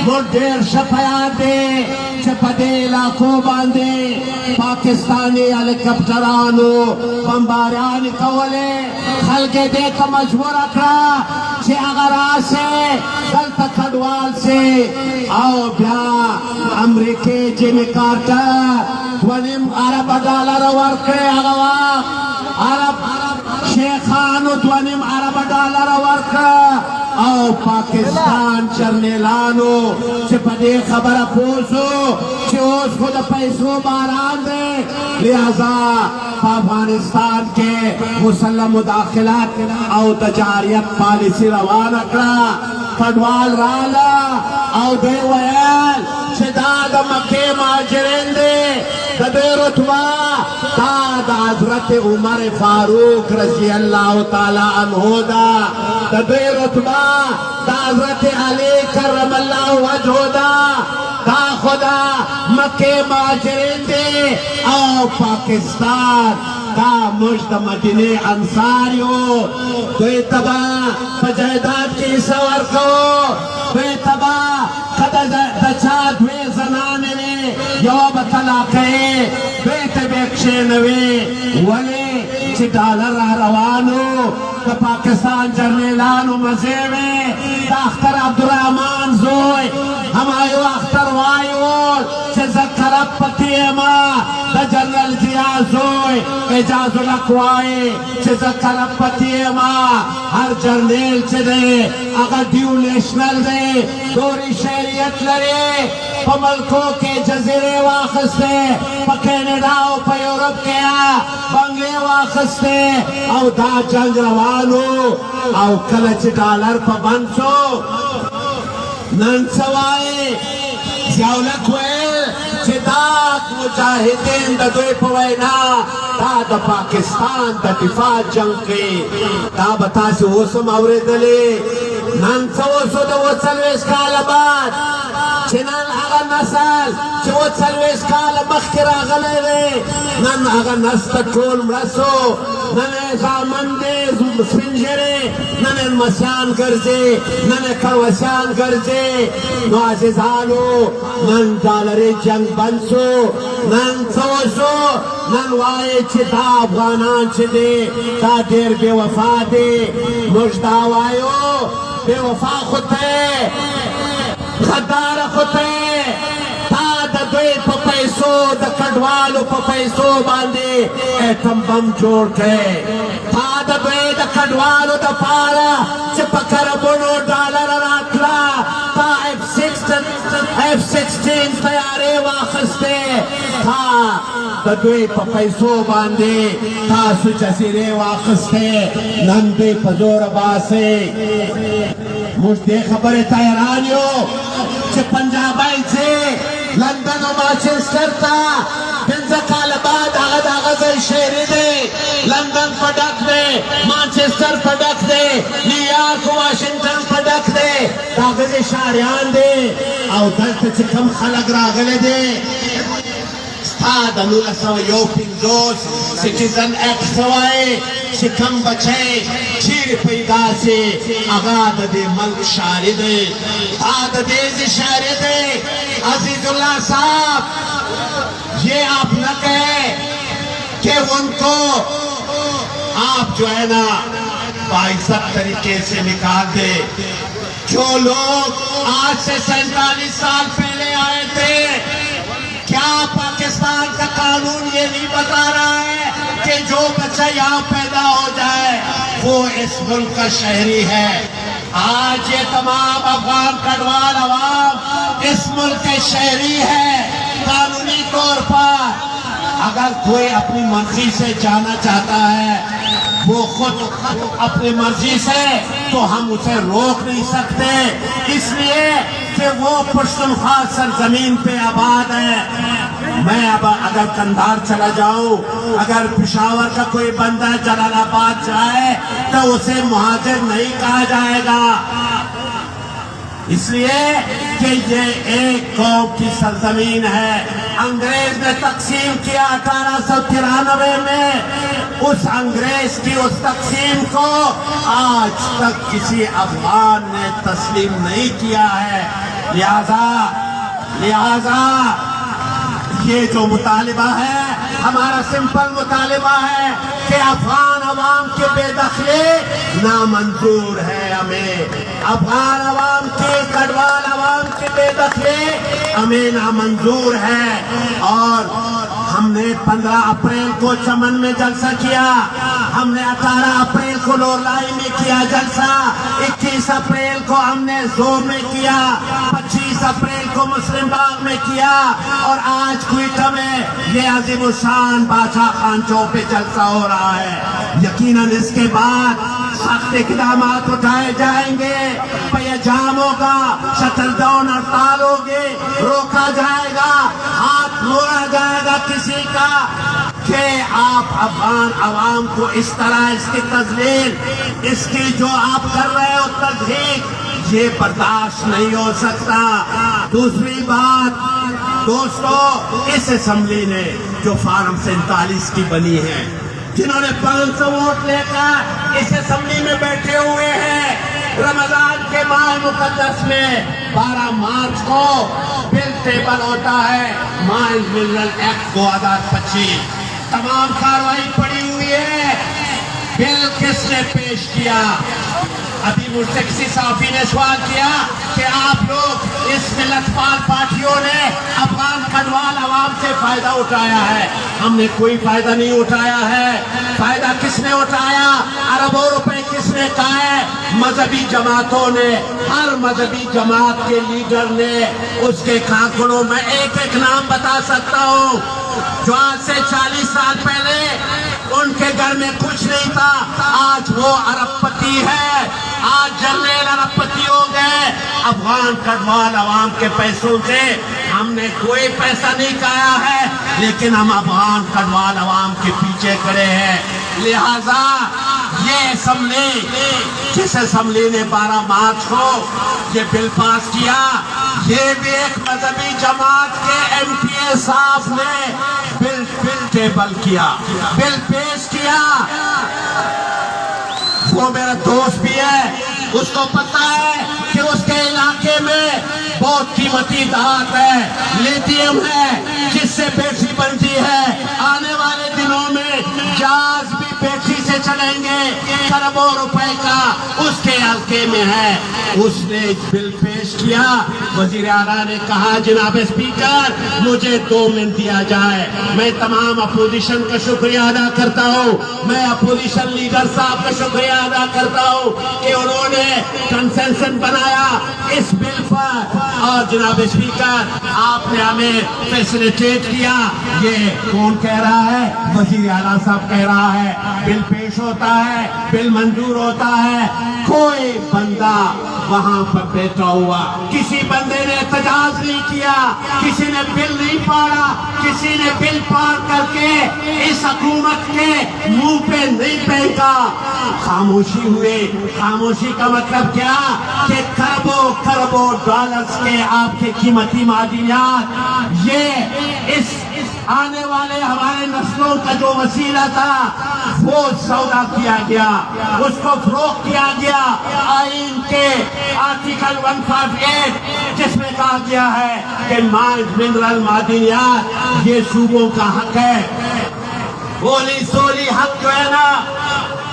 دیر شفیات دے چپدے علاقوں باندے پاکستانی ہیلیکاپٹرانو بمباریان کولے خلق دے کا مجبور اکڑا چھے اگر آسے دلتا کھڑوال سے آؤ بیا امریکی جیمی کارٹر ونیم عرب ڈالر ورکڑے اگوا عرب شیخانو ونیم عرب ڈالر ورکڑے او پاکستان چرنیلانو چھے پدے خبر پوسو چھے اس خود پیسو باران دے لہذا افغانستان کے مسلح مداخلات او تجاریت پالیسی روان اکڑا کڈوال رالا او دے ویل چھے دا مکہ ماجرین دے دے رتبہ دا حضرت عمر فاروق رضی اللہ تعالی عنہ دا دے رتبہ دا حضرت علی کرم اللہ وجہ دا خدا مکہ ماجرین دے او پاکستان دا مجد مدینی انصاریو دوی تبا فجائدات کی سور کو دوی تبا دا چاہ دوی زنانے نے یو بطلاقے دوی تبیکشے نوے ولی چی ڈالر روانو دا پاکستان جرنیلانو مزیوے دا اختر عبدالرحمن زوئی ہمایو اختر وائیول چی ذکرت پتیما دا جنرل ضیاء زوئی اجاز الاقوائی چی ذکرت پتیما ہر جرنیل چی دے اگر ڈیو نیشنل دے دوری شہریت لرے پا ملکوں کے جزیرے واخستے پا کینیڈاو پا یورپ کیا بنگلے واخستے او دا جنگ روانو او کلچ ڈالر پا بنسو نن سوائے زیاولک ویل چی داک مجاہدین دا دوی پوینا دا پاکستان دا دفاع جنگ کی دا بتا سی اوسم آوری دلی نن سوسو دا وصلویس کال بعد چنان آغا نسل چی وصلویس کال مخکر آغلے دے نن آغا نسل ٹول مرسو نن زامن دے سپنجرے نن مسیان گرزے نن کروسیان گرزے نو عزیزانو نن ڈالر جنگ بنسو نن سوسو نن وائے چی دا افغانان چی دے دا دیر بے وفا دے مجدہ وائیو بے وفا خطے خدار خطے تا دا دوی پا پیسو دا کڈوالو پا پیسو باندے ایٹم بم جوڑ کے تا دا دوی دا کڈوالو دا پارا چی پا کربونو ڈالر راکلا تا F-16 تیارے واخستے تا دا دوی پا پیسو باندے تا سو جزیرے واخستے نندے پا زور باسے مجھتے خبر تیرانیو چھ پنجابائی سے لندن و مانچسٹر تا پنزا کال بعد آغد آغازی شہری دے لندن پڑک دے مانچسٹر پڑک دے نیویارک واشنگٹن پڑک دے آغازی شہریان دے او دلت چکم خلق راغلے دے ستاد انولا سو یو پنزوس سٹیزن ایکٹ سوائے شکم بچے چیر پیدا سے اغاد دے ملک شاری دے آد دیز شاری دے عزیز اللہ صاحب یہ آپ نہ کہے کہ ان کو آپ جو ہے نا باعزت طریقے سے نکال دے جو لوگ آج سے 47 سال پہلے آئے تھے کیا پاکستان کا قانون یہ نہیں بتا رہا ہے کہ جو بچہ یہاں پیدا ہو جائے وہ اس ملک کا شہری ہے آج یہ تمام افغان کڈوال عوام اس ملک کے شہری ہے قانونی طور پر اگر کوئی اپنی مرضی سے جانا چاہتا ہے وہ خود اپنی مرضی سے تو ہم اسے روک نہیں سکتے اس لیے کہ وہ پشتونخوا سرزمین پہ آباد ہے میں اب اگر کندھار چلا جاؤں اگر پشاور کا کوئی بندہ جلال آباد جائے تو اسے مہاجر نہیں کہا جائے گا اس لیے کہ یہ ایک قوم کی سرزمین ہے انگریز نے تقسیم کیا 1893 میں اس انگریز کی اس تقسیم کو آج تک کسی افغان نے تسلیم نہیں کیا ہے لہذا یہ جو مطالبہ ہے ہمارا سمپل مطالبہ ہے کہ افغان عوام کی بے دخلی نامنظور ہے ہمیں. افغان عوام کی کڈوال عوام کی بے دخلی ہمیں نامنظور ہے. اور ہم نے 15 اپریل کو چمن میں جلسہ کیا, ہم نے 18 اپریل کو لولائی میں کیا جلسہ, 21 اپریل کو ہم نے زور میں کیا, 25 اپریل کو مسلم باغ میں کیا, اور آج کوئٹہ میں یہ عظیم الشان بادشاہ خان چوک پہ جلسہ ہو رہا ہے. یقیناً اس کے بعد سخت اقدامات اٹھائے جائیں گے, پہ جام ہوگا, شٹل ڈاؤن ہڑتال ہوگی, روکا جائے گا, ہاتھ موڑا جائے گا کسی کا کہ آپ افغان عوام کو اس طرح اس کی تذلیل, اس کی جو آپ کر رہے ہو تضحیک, یہ برداشت نہیں ہو سکتا. دوسری بات دوستو, اس اسمبلی نے جو فارم 47 کی بنی ہے, جنہوں نے 500 ووٹ لے کر اس اسمبلی میں بیٹھے ہوئے ہیں, رمضان کے ماہ مقدس میں 12 مارچ کو بل ٹیبل ہوتا ہے مائنز منرل ایکٹ 2025, تمام کاروائی پڑی ہوئی ہے. بل کس نے پیش کیا؟ ابھی مجھ سے کسی صحافی نے سوال کیا کہ آپ لوگ اس ملت پال پارٹیوں نے افغان کڈوال عوام سے فائدہ اٹھایا ہے. ہم نے کوئی فائدہ نہیں اٹھایا ہے. فائدہ کس نے اٹھایا؟ اربوں روپے کس نے کھائے؟ مذہبی جماعتوں نے. ہر مذہبی جماعت کے لیڈر نے اس کے کھانکڑوں میں ایک ایک نام بتا سکتا ہوں جو آج سے 40 سال پہلے ان کے گھر میں کچھ نہیں تھا, آج وہ ارب پتی ہے, آج جنرل ارب پتی ہو گئے. افغان کڈوال عوام کے پیسوں سے ہم نے کوئی پیسہ نہیں کھایا ہے, لیکن ہم افغان کڈوال عوام کے پیچھے کھڑے ہیں. لہذا یہ اسمبلی, جس اسمبلی نے 12 مارچ کو یہ بل پاس کیا, یہ بھی ایک مذہبی جماعت کے MPA صاحب نے بل ٹیبل کیا, بل پیش کیا. وہ میرا دوست بھی ہے, اس کو پتا ہے کہ اس کے علاقے میں بہت قیمتی دھات ہے, لیتھیم ہے, جس سے بیٹری بنتی ہے. آنے والے دنوں میں جہاز بھی بیٹری سے چلیں گے, کروڑوں روپے کا اس کے علاقے میں ہے. اس نے بل پیش کیا. وزیر اعلیٰ نے کہا جناب اسپیکر مجھے 2 منٹ دیا جائے. میں تمام اپوزیشن کا شکریہ ادا کرتا ہوں, میں اپوزیشن لیڈر صاحب کا شکریہ ادا کرتا ہوں کہ انہوں نے کنسنسس بنایا اس بل پر. اور جناب اسپیکر آپ نے ہمیں فیسلیٹیٹ کیا. یہ کون کہہ رہا ہے؟ وزیر اعلیٰ صاحب کہہ رہا ہے. بل پیش ہوتا ہے, بل منظور ہوتا ہے, کوئی بندہ وہاں پر بیٹھا ہوا, کسی بندے نے احتجاج نہیں کیا, کسی نے بل نہیں پاڑا, کسی نے بل پار کر کے اس حکومت کے منہ پہ نہیں پھینکا. خاموشی ہوئی. خاموشی کا مطلب کیا کہ کروڑوں ڈالرز کے آپ کے قیمتی معدنیات یہ اس آنے والے ہمارے نسلوں کا جو وسیلہ تھا وہ سودا کیا گیا, اس کو فروخت کیا گیا. آئین کے آرٹیکل 158 جس میں کہا گیا ہے کہ مائنز منرل معدنیات یہ صوبوں کا حق ہے. بولی سولی حق جو ہے نا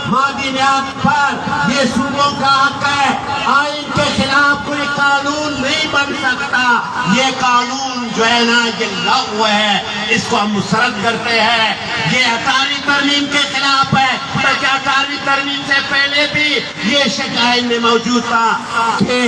معدنیات پر, یہ صوبوں کا حق ہے. آئین کے خلاف کوئی قانون نہیں بن سکتا. یہ قانون جو ہے نا یہ لغو ہے, اس کو ہم مسرد کرتے ہیں. یہ 18ویں ترمیم کے خلاف ہے, بلکہ 18ویں ترمیم سے پہلے بھی یہ شکایت میں موجود تھا کہ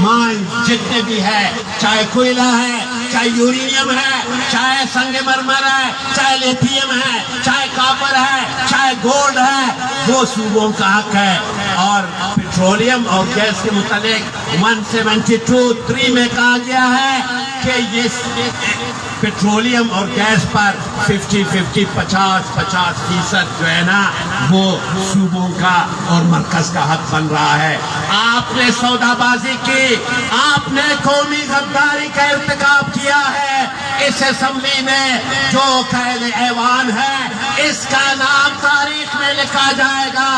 مائنز جتنے بھی ہے, چاہے کوئلہ ہے, چاہے یورینیم ہے, چاہے سنگ مرمر ہے, چاہے لیتھیم ہے, چاہے کاپر ہے, چاہے گولڈ ہے, وہ صوبوں کا حق ہے. اور پیٹرولیم اور گیس کے متعلق 172(3) میں کہا گیا ہے کہ یہ پیٹرولیم اور گیس پر 50-50 50% جو ہے نا وہ صوبوں کا اور مرکز کا حق بن رہا ہے. آپ نے سودا بازی کی, آپ آپ نے قومی غداری کا ارتکاب کیا ہے. اس اسمبلی میں جو قائد ایوان ہے اس کا نام تاریخ میں لکھا جائے گا.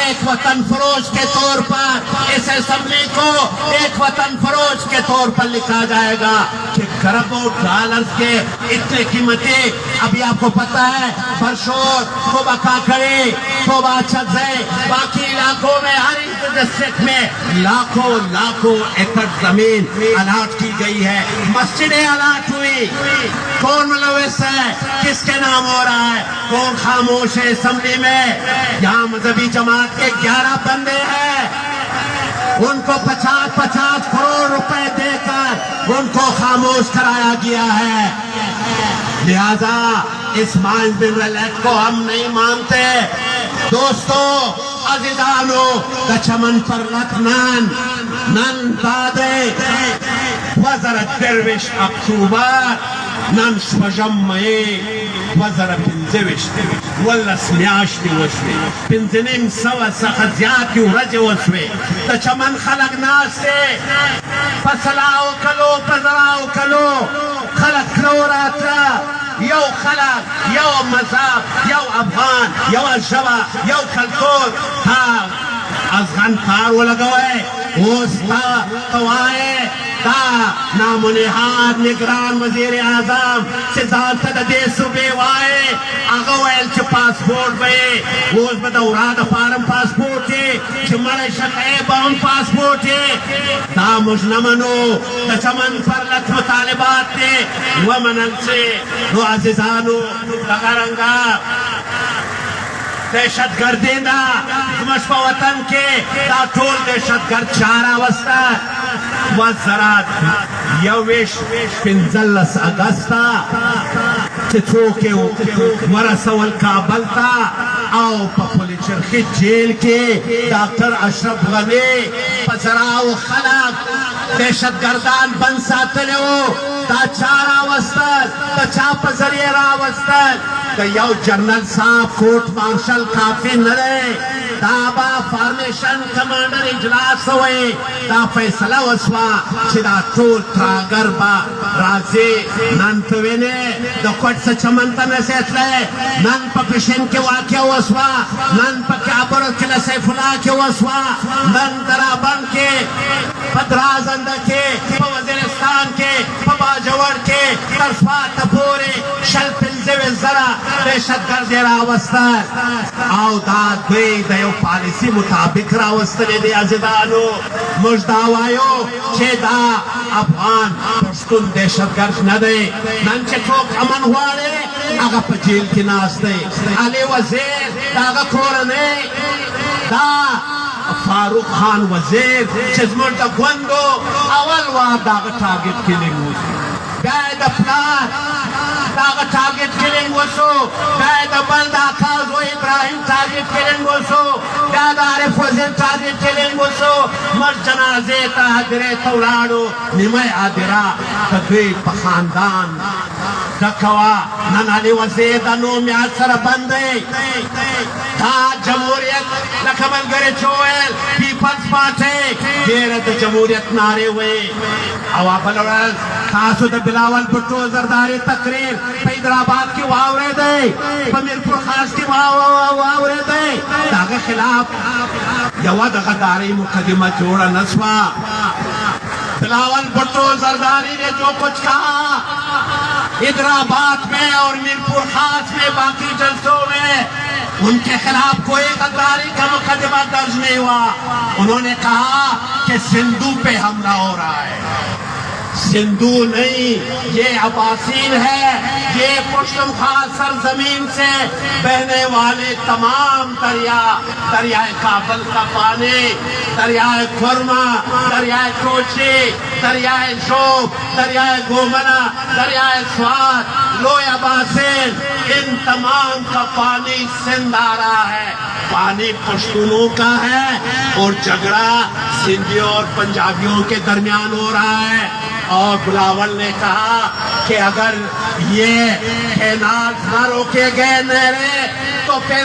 ایک وطن فروش کے طور پر اس اسمبلی کو ایک وطن فروش کے طور پر لکھا جائے گا کہ کروڑوں ڈالرز کے اتنے قیمتی. ابھی آپ کو پتا ہے برشور توبہ کاکڑی توبہ چھزے باقی علاقوں میں ہر ڈسٹرکٹ میں لاکھوں ایکڑ زمین الاٹ کی گئی ہے. مسجدیں الاٹ ہوئی. کون ملوث ہے؟ کس کے نام ہو رہا ہے؟ کون خاموش ہے اسمبلی میں؟ یہاں مذہبی جماعت کے 11 بندے ہیں. ان کو 50 کروڑ روپے دے کر ان کو خاموش کرایا گیا ہے. لہذا اس مائنڈ منرل ایکٹ کو ہم نہیں مانتے. دوستو عزیزانو دچمن پر لکنان نن دادے وزر درویش اکتوبر نن شپژم مئی 2015 ولس میاشتې وشوې 5,500 څخه زیاتې ورځې وشوې. د چمن خلک ناست دی په سلاو کلو په زراو کلو خلک تلو راتله. یو خلق یو مذهب یو افغان یو ژبه یو کلتور تا ازغن کار ولګوئ. اوس ته وایې دا نام و نهاد نگران وزیر اعظم چې ځان ته د دې صوبې وایې هغه ویل چې پاسپورټ به یې اوس به د ورا د پاره پاسپورټ یې چې مړی شقی به هم پاسپورټ یې. دا موږ نه منو. د چمن پر لک مطالبات دی ومنل چې نو عزیزانو دغه رنګه دہشت گردی دا زموږ په وطن کې دا ټول دہشت گرد چا راوسته. وزارت 15 اگستا چې څوک یې ورسول کابل ته او په پل چرخي جیل کې ډاکټر اشرف غني په زراو خلک دہشت گردان بند ساتلی وو. دا چا راوستل؟ د چا په ذریعه راوستل؟ د یو جنرل صاحب کوټ مارشل کافي نه دی. دا با فارمیشن کمانډر اجلاس وی دا فیصله وسوه چې دا ټول تراګر به راځي. نن ته وینې د کوټ څه چمن ته نشي تللی. نن په پشین کې واقع وسوه. نن په کابل کې سیف الله کې وسوه. نن درابند کې په درازنده کې په وزیرستان کې په باجوړ کې تر سوات پورې 15 زره دهشتګرد یې راوستل او دا دوی د یو پالیسي مطابق راوستلې دي. عزیزانو موږ دا وایو چې دا افغان پښتون دهشتګرد نه دی. نن چې څوک امن غواړي هغه په جیل کې ناست دی. علي وزیر د هغه کورنۍ دا فاروق خان وزیر چې زموږ د ګوندو اول وار د هغه ټارګټ کیلینګ وشو. بیا یې د پلار د هغه ټارګټ کیلینګ وشو. بیا یې د بل د اکا زوی ابراهیم ټارګټ کیلینګ وشو. بیا د عارف وزیر ټارګټ کیلینګ وشو. موږ جنازې ته هدیرې ته ولاړو. نیمه هدیره د دوی په خاندان ډکه وه. نن علي وزیر د نوم یاد سره بند دی. دا جمهوریت لکه ملګري چې وویل پیپلز پارټۍ ډېره د جمهوریت نارې ویې او بله ورځ تاسو د بلاول بھٹو زرداري تقریر په حیدرآباد کې واورېدی. په میرپور خاص کې واورېدی. د هغه خلاف یوه د غدارۍ مقدمه جوړه نه شوه. بلاول بھٹو زرداری نے جو کچھ کہا حیدرآباد میں اور میرپور خاص میں باقی جلسوں میں ان کے خلاف کوئی غداری کا مقدمہ درج نہیں ہوا. انہوں نے کہا کہ سندھو پہ حملہ ہو رہا ہے. سندھو نہیں، یہ اباسین ہے. یہ پشتونخوا سرزمین سے بہنے والے تمام دریا، دریائے کابل کا پانی، دریائے کھرما، دریائے کوچی، دریائے شوب، دریائے گومنا، دریائے سوات، لویا اباسین، ان تمام کا پانی سندھ آ رہا ہے. پانی پشتونوں کا ہے اور جھگڑا سندھیوں اور پنجابیوں کے درمیان ہو رہا ہے. اور بلاول نے کہا کہ اگر یہ کینال نہ روکے گئے نہریں تو پھر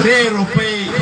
₹3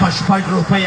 ₹55